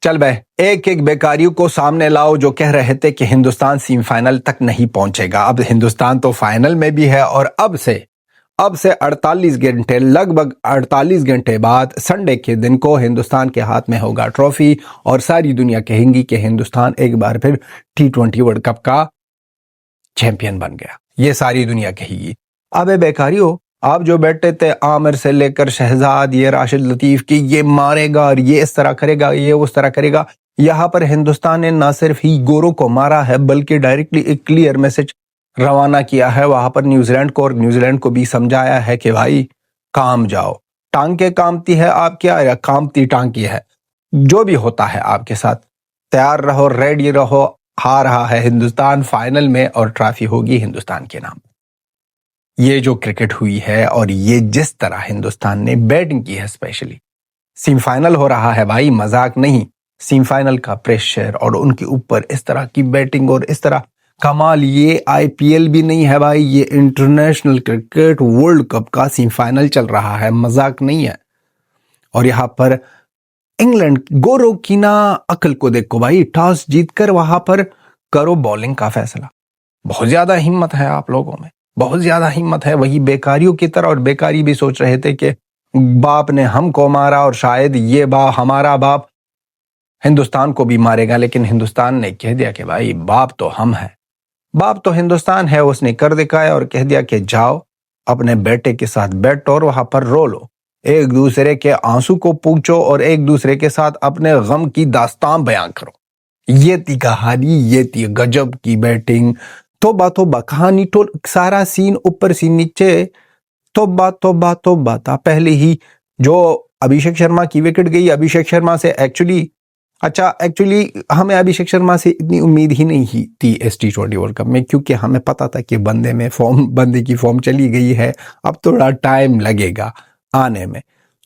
चल बे, एक एक बेकारियों को सामने लाओ जो कह रहे थे कि हिंदुस्तान सेमीफाइनल तक नहीं पहुंचेगा। अब हिंदुस्तान तो फाइनल में भी है और अब से 48 घंटे, लगभग 48 घंटे बाद संडे के दिन को हिंदुस्तान के हाथ में होगा ट्रॉफी और सारी दुनिया कहेंगी कि हिंदुस्तान एक बार फिर T20 वर्ल्ड कप का चैंपियन बन गया। ये सारी दुनिया कहेगी। अबे बेकारियों, आप जो बैठे थे आमिर से लेकर शहजाद, ये राशिद लतीफ की, ये मारेगा और ये इस तरह करेगा, ये उस तरह करेगा, यहां पर हिंदुस्तान ने ना सिर्फ ही गोरों को मारा है बल्कि डायरेक्टली एक क्लियर मैसेज रवाना किया है वहां पर न्यूजीलैंड को, और न्यूजीलैंड को भी समझाया है कि भाई काम जाओ, टांके कामती है आपके या कामती टांकी है, जो भी होता है आपके साथ तैयार रहो, रेडी रहो। आ रहा है हिंदुस्तान फाइनल में और ट्रॉफी होगी हिंदुस्तान के नाम। ये जो क्रिकेट हुई है और ये जिस तरह हिंदुस्तान ने बैटिंग की है, स्पेशली सेमीफाइनल हो रहा है भाई, मजाक नहीं। सेमीफाइनल का प्रेशर और उनके ऊपर इस तरह की बैटिंग और इस तरह कमाल, ये आईपीएल भी नहीं है भाई, ये इंटरनेशनल क्रिकेट वर्ल्ड कप का सेमीफाइनल चल रहा है, मजाक नहीं है। और यहां पर इंग्लैंड गोरों की ना अकल को देखो भाई, टॉस जीतकर वहां पर करो बॉलिंग का फैसला। बहुत ज्यादा हिम्मत है आप लोगों में, बहुत ज्यादा हिम्मत है। वही बेकारियों की तरह, और बेकारी भी सोच रहे थे कि बाप ने हमको मारा और शायद ये हमारा बाप हिंदुस्तान को भी मारेगा, लेकिन हिंदुस्तान ने कह दिया कि भाई बाप तो हम है, बाप तो हिंदुस्तान है। उसने कर दिखाया और कह दिया कि जाओ अपने बेटे के साथ बैठो और वहां पर रो लो, एक दूसरे के आंसू को पूछो और एक दूसरे के साथ अपने गम की दास्तान बयां करो। ये थी कहानी, ये थी गजब की बैटिंग। तोबा कहानी तो सारा सीन ऊपर से नीचे, तोबा था। पहले ही जो अभिषेक शर्मा की विकेट गई, अभिषेक शर्मा से एक्चुअली हमें अभिषेक शर्मा से इतनी उम्मीद ही नहीं थी इस T20 वर्ल्ड कप में, क्योंकि हमें पता था कि बंदे की फॉर्म चली गई है, अब थोड़ा टाइम लगेगा आने में।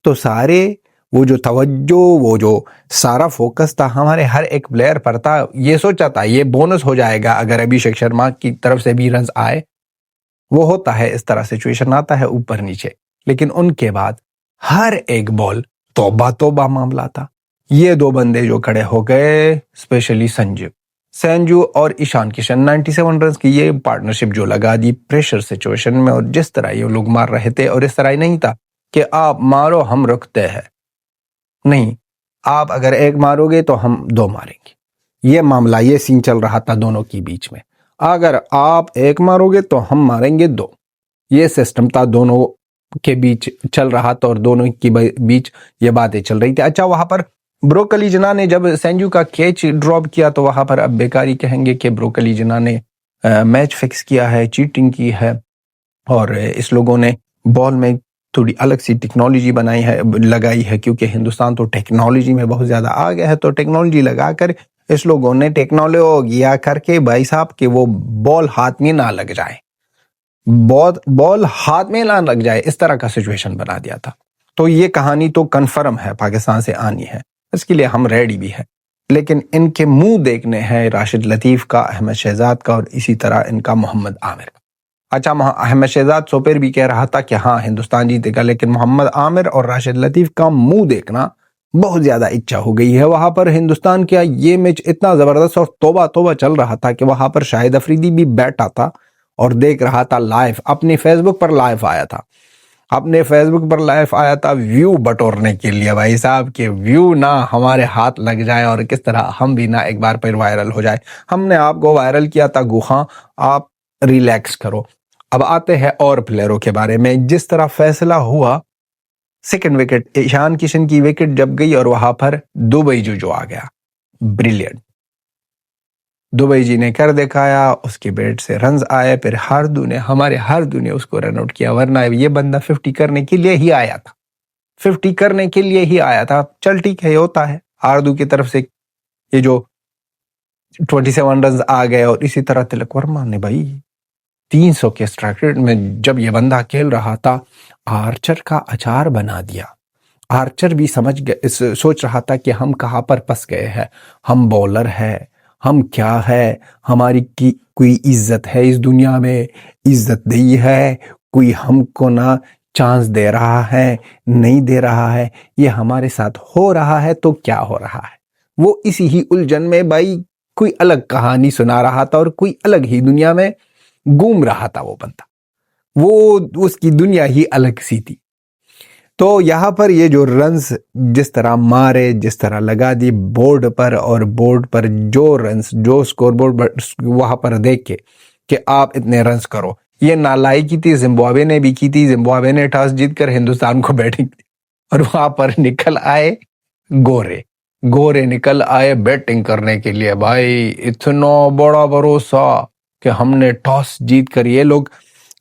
तो सारे वो जो तवज्जो, वो जो सारा फोकस था हमारे हर एक प्लेयर पर था। ये सोचा था ये बोनस हो जाएगा अगर अभिषेक शर्मा की तरफ से भी रन आए, वो होता है, इस तरह सिचुएशन आता है ऊपर नीचे। लेकिन उनके बाद हर एक बॉल तौबा मामला था। ये दो बंदे जो खड़े हो गए, स्पेशली संजू और ईशान किशन, 97 रन की ये पार्टनरशिप जो लगा दी प्रेशर सिचुएशन में, और जिस तरह ये लोग मार रहे थे, और इस तरह ही नहीं था कि आप मारो हम रुकते हैं, नहीं, आप अगर एक मारोगे तो हम दो मारेंगे। ये मामला, ये सीन चल रहा था दोनों के बीच में। अगर आप एक मारोगे तो हम मारेंगे दो, ये सिस्टम था दोनों के बीच चल रहा था, और दोनों के बीच ये बातें चल रही थी। अच्छा, वहां पर ब्रोकली जना ने जब संजू का कैच ड्रॉप किया तो वहां पर अब बेकारी कहेंगे कि ब्रोकली जना ने मैच फिक्स किया है, चीटिंग की है, और इस लोगों ने बॉल में थोड़ी अलग सी टेक्नोलॉजी लगाई है, क्योंकि हिंदुस्तान तो टेक्नोलॉजी में बहुत ज्यादा आ गया है। तो टेक्नोलॉजी लगाकर इस लोगों ने टेक्नोलॉजी करके भाई साहब के वो बॉल हाथ में ना लग जाए, बॉल हाथ में ना लग जाए, इस तरह का सिचुएशन बना दिया था। तो ये कहानी तो कंफर्म है पाकिस्तान से आनी है, इसके लिए हम रेडी भी है। लेकिन इनके मुंह देखने हैं राशिद लतीफ का, अहमद शहजाद का, और इसी तरह इनका मोहम्मद आमिर का। अच्छा, अहमद शहजाद सोपेर भी कह रहा था कि हाँ हिंदुस्तान जीतेगा, लेकिन मोहम्मद आमिर और राशिद लतीफ का मुंह देखना बहुत ज्यादा इच्छा हो गई है। वहां पर हिंदुस्तान का ये मैच इतना जबरदस्त और तोबा चल रहा था कि वहां पर शाहिद अफरीदी भी बैठा था और देख रहा था लाइव, अपने फेसबुक पर लाइव आया था व्यू बटोरने के लिए, भाई साहब के व्यू ना हमारे हाथ लग जाए और किस तरह हम भी ना एक बार फिर वायरल हो जाए। हमने आपको वायरल किया था गुहा, आप रिलैक्स करो। अब आते हैं और प्लेयरों के बारे में। जिस तरह फैसला हुआ, सेकंड विकेट, ईशान किशन की विकेट जब गई और वहां पर दुबई जो आ गया, ब्रिलियंट, दुबई जी ने कर दिखाया, उसके बैट से रन्स आए, फिर हमारे हार्दू ने उसको रन आउट किया, वरना ये बंदा 50 करने के लिए ही आया था। चल ठीक है, होता है, हार्दू की तरफ से ये जो 27 रन आ गए। और इसी तरह तिलक वर्मा ने भाई 300 के स्ट्राइक रेट में जब ये बंदा खेल रहा था, आर्चर का अचार बना दिया। आर्चर भी सोच रहा था कि हम कहां पर फंस गए हैं, हम बॉलर है, हम क्या है, हमारी की कोई इज्जत है इस दुनिया में, इज्जत नहीं है, कोई हमको ना चांस दे रहा है, नहीं दे रहा है, ये हमारे साथ हो रहा है तो क्या हो रहा है। वो इसी ही उलझन में भाई कोई अलग कहानी सुना रहा था और कोई अलग ही दुनिया में घूम रहा था वो बंदा, वो उसकी दुनिया ही अलग सी थी। तो यहाँ पर ये जो रन्स जिस तरह मारे, जिस तरह लगा दी बोर्ड पर, और बोर्ड पर जो रन्स, जो स्कोरबोर्ड वहां पर देख के कि आप इतने रन्स करो, ये नालायकी थी। जिम्बाब्वे ने भी की थी, जिम्बाब्वे ने टॉस जीतकर हिंदुस्तान को बैटिंग दी और वहां पर निकल आए गोरे, गोरे निकल आए बैटिंग करने के लिए। भाई इतना बड़ा भरोसा कि हमने टॉस जीत कर, ये लोग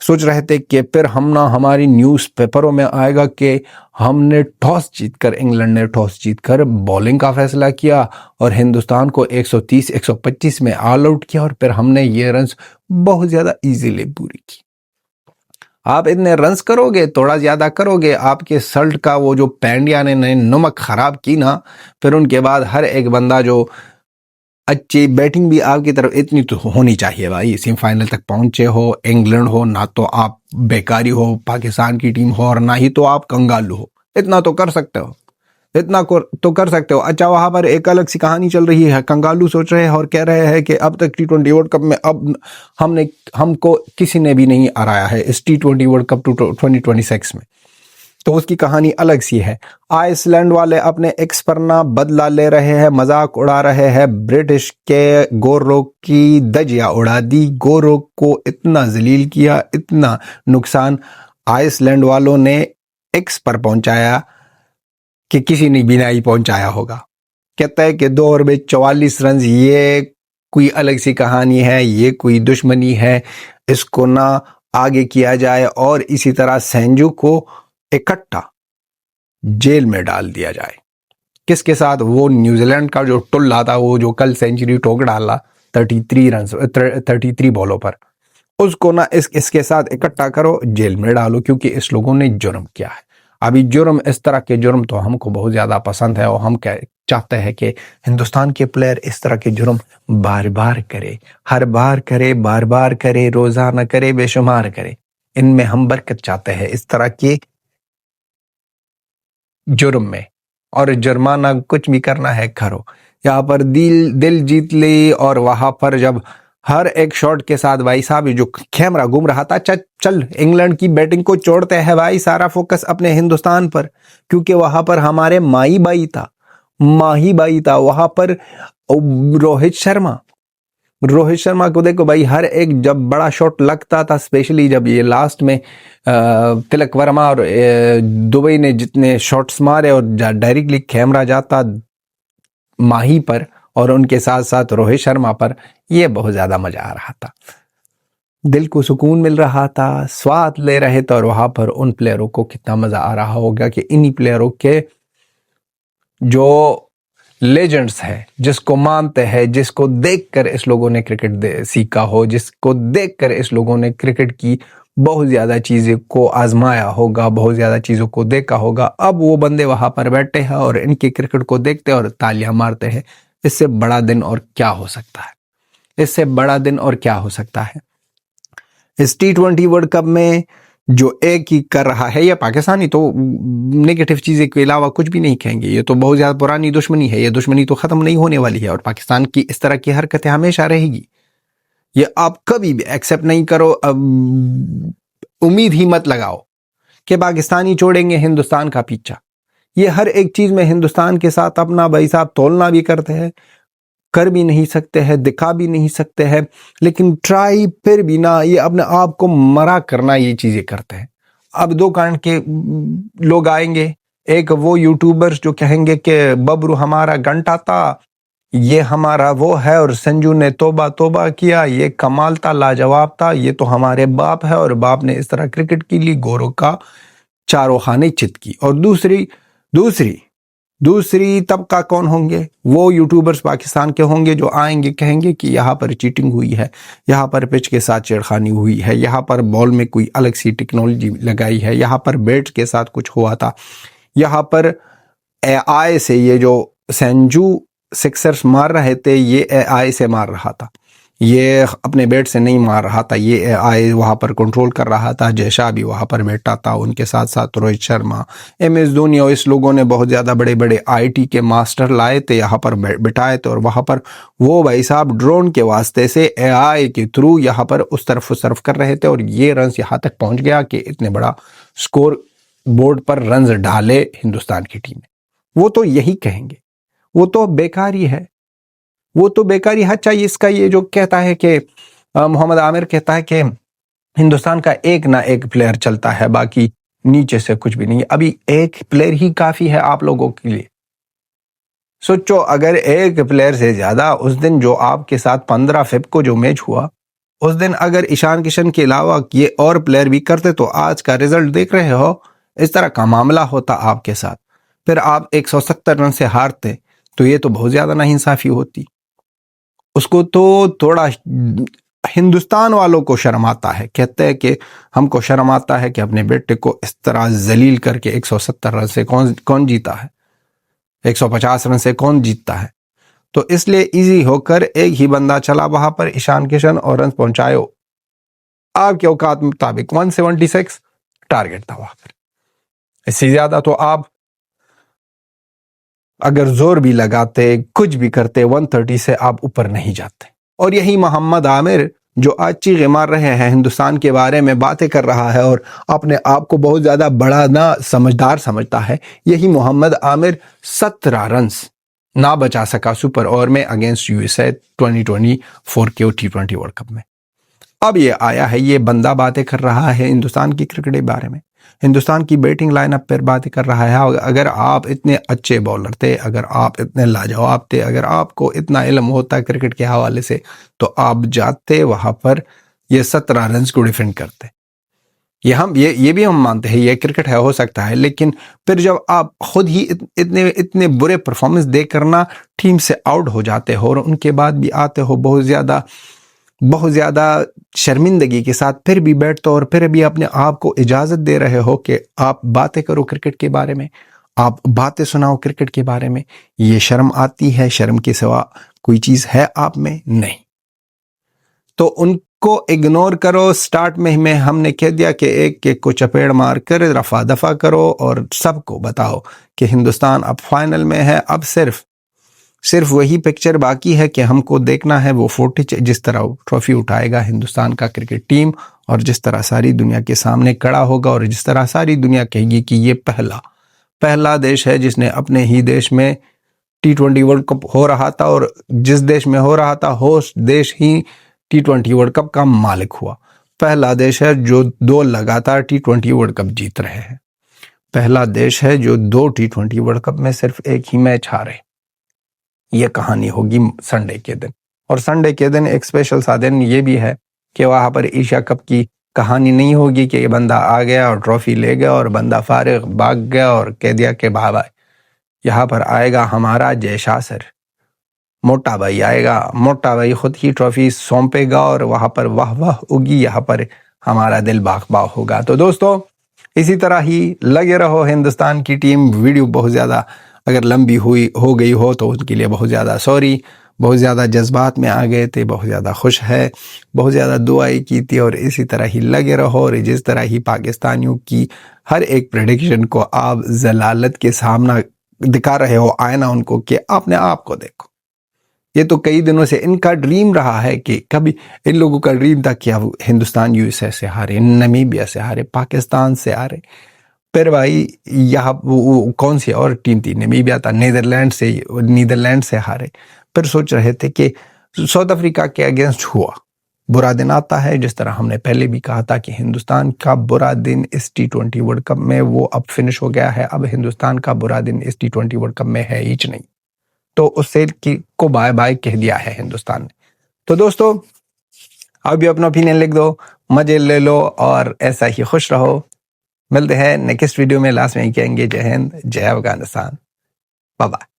सोच रहे थे कि फिर हम ना, हमारी न्यूज़ पेपरों में आएगा कि हमने टॉस जीतकर, इंग्लैंड ने टॉस जीतकर बॉलिंग का फैसला किया और हिंदुस्तान को 130 125 में ऑल आउट किया, और फिर हमने ये रन्स बहुत ज्यादा इजीली पूरी की। आप इतने रन्स करोगे, थोड़ा ज्यादा करोगे, आपके सल्ट का वो जो पैंडिया ने नमक खराब की ना, फिर उनके बाद हर एक बंदा जो अच्छी बैटिंग भी आपकी तरफ इतनी तो होनी चाहिए भाई। सेमीफाइनल तक पहुंचे हो, इंग्लैंड हो, ना तो आप बेकारी हो, पाकिस्तान की टीम हो, और ना ही तो आप कंगालू हो। इतना तो कर सकते हो, इतना तो कर सकते हो। अच्छा, वहां पर एक अलग सी कहानी चल रही है। कंगालू सोच रहे हैं और कह रहे हैं कि अब तक T20 वर्ल्ड कप में अब हमको किसी ने भी नहीं हराया है इस T20 वर्ल्ड कप 2026 में। तो उसकी कहानी अलग सी है। आइसलैंड वाले अपने एक्स पर ना बदला ले रहे हैं, मजाक उड़ा रहे हैं। ब्रिटिश के गोरो की दजिया उड़ा दी, गोरो को इतना जलील किया, इतना नुकसान आइसलैंड वालों ने एक्स पर पहुंचाया कि किसी ने भी नहीं पहुंचाया होगा। कहता है कि 2 ओवर में 44 रन, ये कोई अलग सी कहानी है, ये कोई दुश्मनी है, इसको ना आगे किया जाए और इसी तरह संजू को इकट्ठा जेल में डाल दिया जाए। किसके साथ? वो न्यूजीलैंड का जो टुल्ला था, वो जो कल सेंचुरी ठोक डाला 33 बॉलों पर, उसको ना इसके साथ इकट्ठा करो, जेल में डालो, क्योंकि इस लोगों ने जुर्म किया है। अभी जुर्म, इस तरह के जुर्म तो हमको बहुत ज्यादा पसंद है और हम चाहते हैं कि हिंदुस्तान के प्लेयर इस तरह के जुर्म बार बार करे, हर बार करे, बार बार करे, रोजाना करे, बेशुमार करे। इनमें हम बरकत चाहते हैं, इस तरह के जुर्म में। और जुर्माना कुछ भी करना है करो। यहाँ पर दिल जीत ली, और वहां पर जब हर एक शॉट के साथ भाई साहब जो कैमरा घूम रहा था, चल इंग्लैंड की बैटिंग को छोड़ते हैं भाई, सारा फोकस अपने हिंदुस्तान पर, क्योंकि वहां पर हमारे माही बाई था वहां पर रोहित शर्मा को देखो भाई, हर एक जब बड़ा शॉट लगता था, स्पेशली जब ये लास्ट में तिलक वर्मा और दुबई ने जितने शॉट्स मारे और डायरेक्टली कैमरा जाता माही पर और उनके साथ साथ रोहित शर्मा पर, ये बहुत ज्यादा मजा आ रहा था, दिल को सुकून मिल रहा था, स्वाद ले रहे थे। और वहां पर उन प्लेयरों को कितना मजा आ रहा होगा कि इन्हीं प्लेयरों के जो लेजेंड्स है, जिसको मानते हैं, जिसको देखकर इस लोगों ने क्रिकेट सीखा हो, जिसको देखकर इस लोगों ने क्रिकेट की बहुत ज्यादा चीजें को आजमाया होगा, बहुत ज्यादा चीजों को देखा होगा, अब वो बंदे वहां पर बैठे हैं और इनके क्रिकेट को देखते हैं और तालियां मारते हैं। इससे बड़ा दिन और क्या हो सकता है? इससे बड़ा दिन और क्या हो सकता है? इस T20 वर्ल्ड कप में जो एक ही कर रहा है, ये पाकिस्तानी तो नेगेटिव चीजें के अलावा कुछ भी नहीं कहेंगे, ये तो बहुत ज्यादा पुरानी दुश्मनी है, ये दुश्मनी तो खत्म नहीं होने वाली है, और पाकिस्तान की इस तरह की हरकतें हमेशा रहेगी। ये आप कभी भी एक्सेप्ट नहीं करो। उम्मीद ही मत लगाओ कि पाकिस्तानी छोड़ेंगे हिंदुस्तान का पीछा। ये हर एक चीज में हिंदुस्तान के साथ अपना भाई साहब तोलना भी करते हैं, कर भी नहीं सकते हैं, दिखा भी नहीं सकते हैं, लेकिन ट्राई फिर भी ना, ये अपने आप को मरा करना ये चीजें करते हैं। अब 2 कांड के लोग आएंगे, एक वो यूट्यूबर्स जो कहेंगे कि बबरू हमारा घंटा था, ये हमारा वो है, और संजू ने तोबा तोबा किया, ये कमाल था, लाजवाब था, ये तो हमारे बाप है, और बाप ने इस तरह क्रिकेट के लिए गौरव का चारों खाने चित की। और दूसरी तबका कौन होंगे? वो यूट्यूबर्स पाकिस्तान के होंगे जो आएंगे, कहेंगे कि यहाँ पर चीटिंग हुई है, यहाँ पर पिच के साथ छेड़खानी हुई है, यहाँ पर बॉल में कोई अलग सी टेक्नोलॉजी लगाई है, यहाँ पर बैट के साथ कुछ हुआ था, यहाँ पर AI से ये जो संजू सिक्सर्स मार रहे थे, ये AI से मार रहा था, ये अपने बैट से नहीं मार रहा था, ये आए वहाँ पर कंट्रोल कर रहा था। जयशाह भी वहाँ पर बैठा था, उनके साथ साथ रोहित शर्मा, MS धोनी और इस लोगों ने बहुत ज़्यादा बड़े बड़े IT के मास्टर लाए थे, यहाँ पर बिठाए थे और वहाँ पर वो भाई साहब ड्रोन के वास्ते से AI के थ्रू यहाँ पर उस तरफ कर रहे थे और ये रन यहाँ तक पहुँच गया कि इतने बड़ा स्कोर बोर्ड पर रन डाले हिंदुस्तान की टीम ने। वो तो यही कहेंगे, वो तो बेकार ही है, वो तो बेकार ही। अच्छा, इसका ये जो कहता है कि मोहम्मद आमिर कहता है कि हिंदुस्तान का एक ना एक प्लेयर चलता है, बाकी नीचे से कुछ भी नहीं। अभी एक प्लेयर ही काफी है आप लोगों के लिए। सोचो, अगर एक प्लेयर से ज्यादा उस दिन जो आपके साथ 15 फेब को जो मैच हुआ, उस दिन अगर ईशान किशन के अलावा ये और प्लेयर भी करते तो आज का रिजल्ट देख रहे हो, इस तरह का मामला होता आपके साथ, फिर आप 170 रन से हारते तो ये तो बहुत ज्यादा नाइंसाफी होती। उसको तो थोड़ा हिंदुस्तान वालों को शर्म आता है, कहते हैं कि हमको शर्म आता है कि अपने बेटे को इस तरह जलील करके 170 रन से कौन जीता है, 150 रन से कौन जीतता है। तो इसलिए इजी होकर एक ही बंदा चला वहां पर, ईशान किशन, और रन पहुंचायो आपके औकात मुताबिक 176 टारगेट था वहां पर। इससे ज्यादा तो आप अगर जोर भी लगाते, कुछ भी करते, 130 से आप ऊपर नहीं जाते। और यही मोहम्मद आमिर जो आज चीखे मार रहे हैं, हिंदुस्तान के बारे में बातें कर रहा है और अपने आप को बहुत ज्यादा बड़ा ना समझदार समझता है, यही मोहम्मद आमिर 17 रन ना बचा सका सुपर ओवर में अगेंस्ट USA 2024 के T20 वर्ल्ड कप में। अब ये आया है, ये बंदा बातें कर रहा है हिंदुस्तान की क्रिकेट के बारे में, हिंदुस्तान की बैटिंग लाइनअप पर बातें कर रहा है। अगर आप इतने अच्छे बॉलर थे, अगर आप इतने लाजवाब थे, अगर आपको इतना इल्म होता क्रिकेट के हवाले से, तो आप जाते वहां पर ये 17 रन को डिफेंड करते। ये भी हम मानते हैं ये क्रिकेट है, हो सकता है, लेकिन फिर जब आप खुद ही इतने बुरे परफॉर्मेंस दे करना टीम से आउट हो जाते हो और उनके बाद भी आते हो बहुत ज्यादा शर्मिंदगी के साथ, फिर भी बैठते हो और फिर भी अपने आप को इजाजत दे रहे हो कि आप बातें करो क्रिकेट के बारे में, आप बातें सुनाओ क्रिकेट के बारे में, ये शर्म आती है? शर्म के सिवा कोई चीज है आप में? नहीं। तो उनको इग्नोर करो। स्टार्ट में हमने कह दिया कि एक को चपेड़ मार कर रफा दफा करो और सबको बताओ कि हिंदुस्तान अब फाइनल में है। अब सिर्फ वही पिक्चर बाकी है कि हमको देखना है वो फुटेज, जिस तरह ट्रॉफी उठाएगा हिंदुस्तान का क्रिकेट टीम और जिस तरह सारी दुनिया के सामने खड़ा होगा और जिस तरह सारी दुनिया कहेगी कि ये पहला देश है जिसने अपने ही देश में T20 वर्ल्ड कप हो रहा था और जिस देश में हो रहा था होस्ट देश ही T20 वर्ल्ड कप का मालिक हुआ। पहला देश है जो 2 लगातार T20 वर्ल्ड कप जीत रहे हैं। पहला देश है जो 2 T20 वर्ल्ड कप में सिर्फ एक ही मैच हारे। ये कहानी होगी संडे के दिन, और संडे के दिन एक स्पेशल सा दिन ये भी है कि वहां पर एशिया कप की कहानी नहीं होगी कि ये बंदा आ गया और ट्रॉफी ले गया और बंदा फारिग भाग गया और कह दिया कि भाई यहाँ पर आएगा हमारा जयशाह सर, मोटा भाई आएगा, मोटा भाई खुद ही ट्रॉफी सौंपेगा और वहां पर वाह वाह होगी, यहाँ पर हमारा दिल बाग बाग होगा। तो दोस्तों, इसी तरह ही लगे रहो। हिंदुस्तान की टीम, वीडियो बहुत ज्यादा अगर लंबी हो गई हो तो उसके लिए बहुत ज़्यादा सॉरी, बहुत ज़्यादा जज्बात में आ गए थे, बहुत ज़्यादा खुश है, बहुत ज़्यादा दुआएं की थी। और इसी तरह ही लगे रहो और जिस तरह ही पाकिस्तानियों की हर एक प्रेडिक्शन को आप जलालत के सामना दिखा रहे हो, आईना उनको कि अपने आप को देखो। ये तो कई दिनों से इनका ड्रीम रहा है कि कभी इन लोगों का ड्रीम था कि अब हिंदुस्तान USA से हारे, नमीबिया से हारे, पाकिस्तान से हारे, फिर भाई यहाँ वो कौन सी और टीम थी, नमीबिया था, नीदरलैंड से हारे। फिर सोच रहे थे कि साउथ अफ्रीका के अगेंस्ट हुआ। बुरा दिन आता है, जिस तरह हमने पहले भी कहा था कि हिंदुस्तान का बुरा दिन इस T20 वर्ल्ड कप में वो अब फिनिश हो गया है। अब हिंदुस्तान का बुरा दिन इस T20 वर्ल्ड कप में है ही नहीं, तो उससे को बाय बाय कह दिया है हिंदुस्तान ने। तो दोस्तों, आप भी अपना ओपिनियन लिख दो, मजे ले लो और ऐसा ही खुश रहो। मिलते हैं नेक्स्ट वीडियो में। लास्ट में ही कहेंगे जय हिंद, जय अफगानिस्तान, बाय बाय।